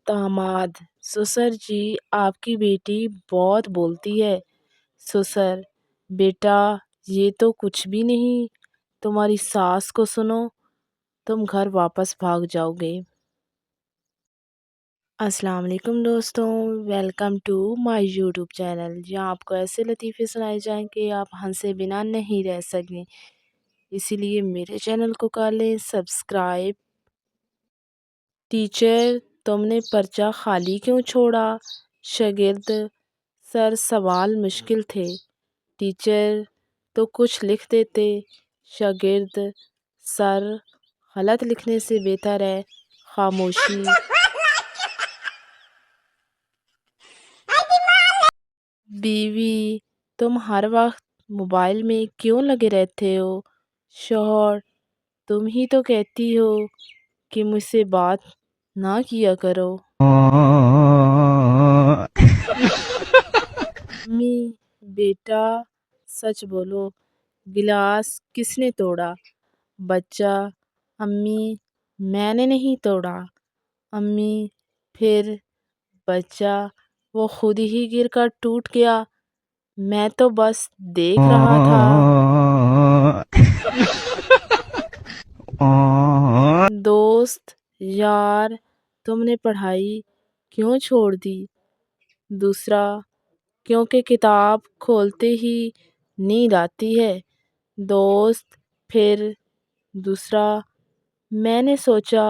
दामाद: ससुर जी, आपकी बेटी बहुत बोलती है। ससुर: बेटा, ये तो कुछ भी नहीं, तुम्हारी सास को सुनो, तुम घर वापस भाग जाओगे। अस्सलाम वालेकुम दोस्तों, welcome to my YouTube channel, जहां आपको ऐसे लतीफ़े सुनाए जाएं कि आप हंसे बिना नहीं रह सकें। इसीलिए मेरे चैनल को कर लें सब्सक्राइब। टीचर, तुमने पर्चा खाली क्यों छोड़ा? शागिर्द: सर, सवाल मुश्किल थे। टीचर: तो कुछ लिख देते। शागिर्द: सर, गलत लिखने से बेहतर है खामोशी। बीवी: तुम हर वक्त मोबाइल में क्यों लगे रहते हो? शौहर: तुम ही तो कहती हो कि मुझसे बात ना किया करो। अम्मी: बेटा, सच बोलो, गिलास किसने तोड़ा? बच्चा: अम्मी, मैंने नहीं तोड़ा। अम्मी: फिर? बच्चा: वो खुद ही गिर कर टूट गया, मैं तो बस देख रहा था। दोस्त: यार, तुमने पढ़ाई क्यों छोड़ दी? दूसरा: क्योंकि किताब खोलते ही नींद आती है। दोस्त: फिर? दूसरा: मैंने सोचा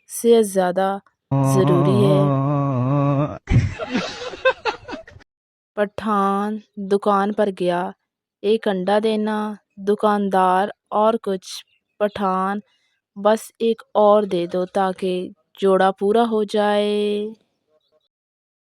सेहत ज़्यादा ज़रूरी है। पठान दुकान पर गया, एक अंडा देना। दुकानदार: और कुछ? पठान: बस एक और दे दो ताकि जोड़ा पूरा हो जाए।